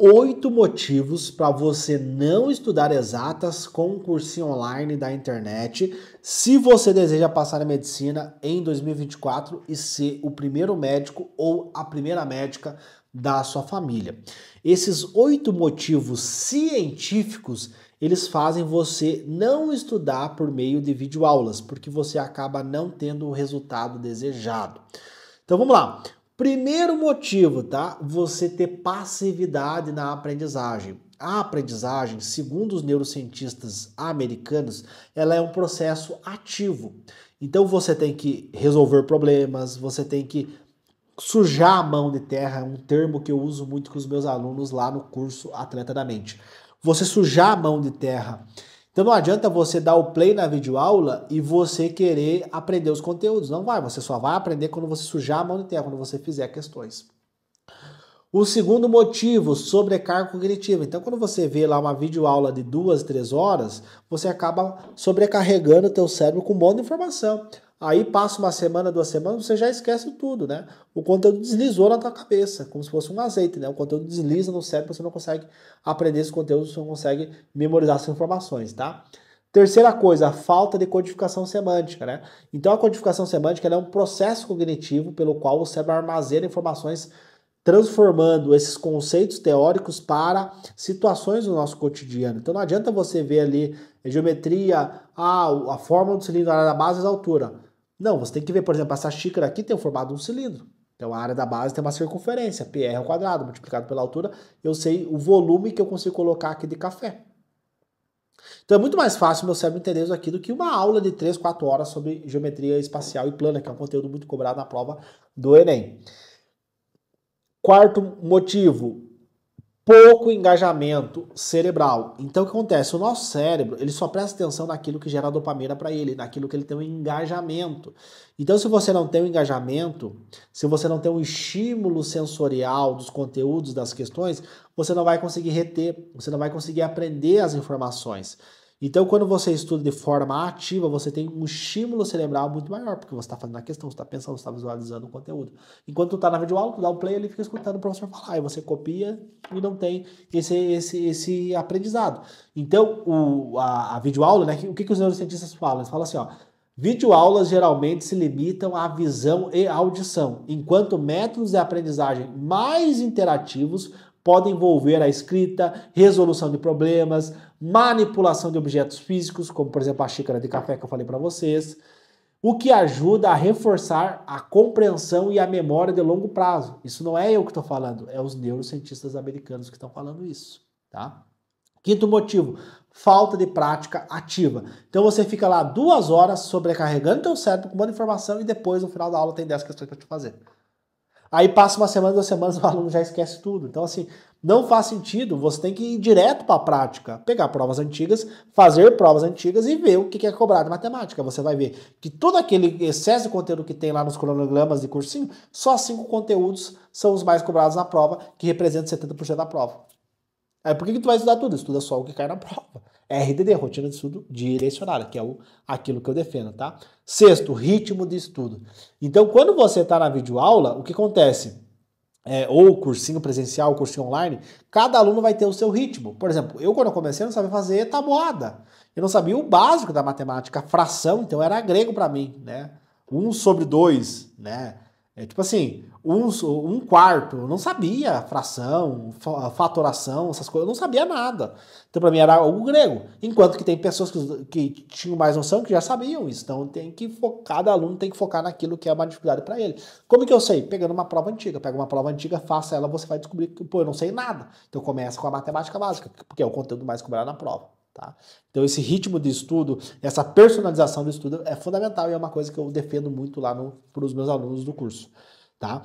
8 motivos para você não estudar exatas com um cursinho online da internet se você deseja passar na medicina em 2024 e ser o primeiro médico ou a primeira médica da sua família. Esses 8 motivos científicos, eles fazem você não estudar por meio de videoaulas, porque você acaba não tendo o resultado desejado. Então vamos lá. Primeiro motivo, tá? Você ter passividade na aprendizagem. A aprendizagem, segundo os neurocientistas americanos, ela é um processo ativo. Então você tem que resolver problemas, você tem que sujar a mão de terra, é um termo que eu uso muito com os meus alunos lá no curso Atleta da Mente. Você sujar a mão de terra. Então não adianta você dar o play na videoaula e você querer aprender os conteúdos. Não vai, você só vai aprender quando você sujar a mão de terra, quando você fizer questões. O segundo motivo, sobrecarga cognitiva. Então, quando você vê lá uma videoaula de 2, 3 horas, você acaba sobrecarregando o teu cérebro com um monte de informação. Aí passa uma semana, 2 semanas, você já esquece tudo, né? O conteúdo deslizou na tua cabeça, como se fosse um azeite, né? O conteúdo desliza no cérebro, você não consegue aprender esse conteúdo, você não consegue memorizar essas informações, tá? Terceira coisa, a falta de codificação semântica, né? Então a codificação semântica é um processo cognitivo pelo qual o cérebro armazena informações transformando esses conceitos teóricos para situações do nosso cotidiano. Então não adianta você ver ali geometria, a fórmula do cilindro, a área da base e a altura. Não, você tem que ver, por exemplo, essa xícara aqui tem o formato de um cilindro. Então a área da base tem uma circunferência, PR ao quadrado, multiplicado pela altura, eu sei o volume que eu consigo colocar aqui de café. Então é muito mais fácil meu cérebro entender isso aqui do que uma aula de 3, 4 horas sobre geometria espacial e plana, que é um conteúdo muito cobrado na prova do Enem. Quarto motivo, pouco engajamento cerebral. Então o que acontece? O nosso cérebro, ele só presta atenção naquilo que gera dopamina para ele, naquilo que ele tem um engajamento. Então se você não tem um engajamento, se você não tem um estímulo sensorial dos conteúdos, das questões, você não vai conseguir reter, você não vai conseguir aprender as informações. Então, quando você estuda de forma ativa, você tem um estímulo cerebral muito maior, porque você está fazendo a questão, você está pensando, você está visualizando o conteúdo. Enquanto tu está na videoaula, tu dá o play, ele fica escutando o professor falar, e você copia e não tem esse aprendizado. Então, a videoaula, né, o que os neurocientistas falam? Eles falam assim, ó, videoaulas geralmente se limitam à visão e audição, enquanto métodos de aprendizagem mais interativos podem envolver a escrita, resolução de problemas, manipulação de objetos físicos, como por exemplo a xícara de café que eu falei para vocês, o que ajuda a reforçar a compreensão e a memória de longo prazo. Isso não é eu que estou falando, é os neurocientistas americanos que estão falando isso, tá? Quinto motivo, falta de prática ativa. Então você fica lá 2 horas sobrecarregando teu cérebro com uma informação e depois no final da aula tem 10 questões para te fazer. Aí passa uma semana, 2 semanas, o aluno já esquece tudo. Então, assim, não faz sentido, você tem que ir direto para a prática, pegar provas antigas, fazer provas antigas e ver o que é cobrado em matemática. Você vai ver que todo aquele excesso de conteúdo que tem lá nos cronogramas de cursinho, só 5 conteúdos são os mais cobrados na prova, que representam 70% da prova. Aí por que tu vai estudar tudo? Estuda só o que cai na prova. RDD, rotina de estudo direcionada, que é aquilo que eu defendo, tá? Sexto, ritmo de estudo. Então, quando você está na videoaula, o que acontece? Ou cursinho presencial, cursinho online, cada aluno vai ter o seu ritmo. Por exemplo, eu quando eu comecei não sabia fazer tabuada. Eu não sabia o básico da matemática, fração, então era grego para mim, né? 1/2, né? Tipo assim, 1/4, eu não sabia fração, fatoração, essas coisas, eu não sabia nada. Então para mim era algo grego. Enquanto que tem pessoas que tinham mais noção que já sabiam isso. Então tem que cada aluno tem que focar naquilo que é uma dificuldade para ele. Como que eu sei? Pegando uma prova antiga. Pega uma prova antiga, faça ela, você vai descobrir que, pô, eu não sei nada. Então começa com a matemática básica, porque é o conteúdo mais cobrado na prova. Tá? Então esse ritmo de estudo, essa personalização do estudo é fundamental e é uma coisa que eu defendo muito lá para os meus alunos do curso. Tá?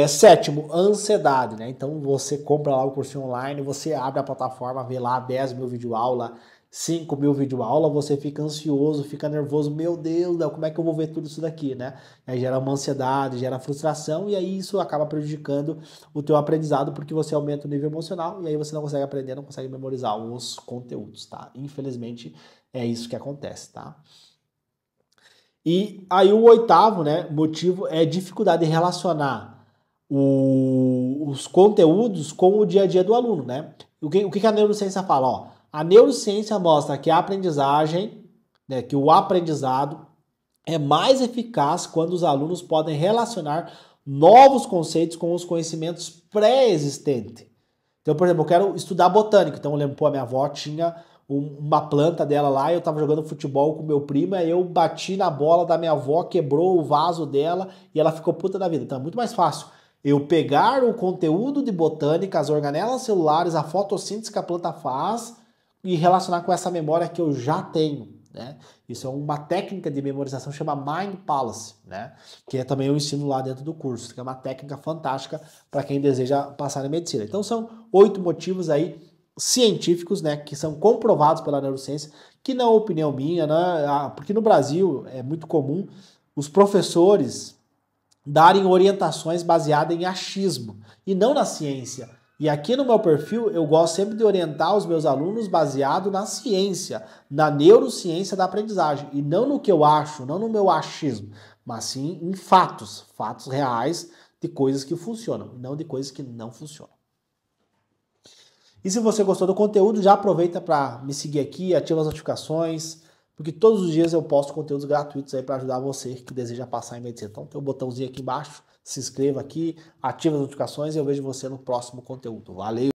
Sétimo, ansiedade, né? Então você compra lá o cursinho online, você abre a plataforma, vê lá 10 mil videoaula, 5 mil videoaula, você fica ansioso, fica nervoso, meu Deus, como é que eu vou ver tudo isso daqui, né? Aí gera uma ansiedade, gera frustração e aí isso acaba prejudicando o teu aprendizado porque você aumenta o nível emocional e aí você não consegue aprender, não consegue memorizar os conteúdos, tá? Infelizmente é isso que acontece, tá? E aí o oitavo, né, motivo é dificuldade de relacionar os conteúdos com o dia a dia do aluno, né? O que a neurociência fala? Ó, a neurociência mostra que a aprendizagem, né, que o aprendizado é mais eficaz quando os alunos podem relacionar novos conceitos com os conhecimentos pré-existentes. Então, por exemplo, eu quero estudar botânica. Então, eu lembro, pô, a minha avó tinha uma planta dela lá, eu tava jogando futebol com meu primo, aí eu bati na bola da minha avó, quebrou o vaso dela e ela ficou puta da vida. Então, é muito mais fácil eu pegar o conteúdo de botânica, as organelas celulares, a fotossíntese que a planta faz e relacionar com essa memória que eu já tenho, né? Isso é uma técnica de memorização que chama Mind Palace, né? Que é também eu ensino lá dentro do curso, que é uma técnica fantástica para quem deseja passar em medicina. Então são 8 motivos aí científicos, né, que são comprovados pela neurociência, que não é opinião minha, né? Porque no Brasil é muito comum os professores darem orientações baseadas em achismo e não na ciência. E aqui no meu perfil eu gosto sempre de orientar os meus alunos baseado na ciência, na neurociência da aprendizagem, e não no que eu acho, não no meu achismo, mas sim em fatos, fatos reais de coisas que funcionam, não de coisas que não funcionam. E se você gostou do conteúdo, já aproveita para me seguir aqui, ativa as notificações, porque todos os dias eu posto conteúdos gratuitos aí para ajudar você que deseja passar em medicina. Então tem um botãozinho aqui embaixo, se inscreva aqui, ativa as notificações e eu vejo você no próximo conteúdo. Valeu!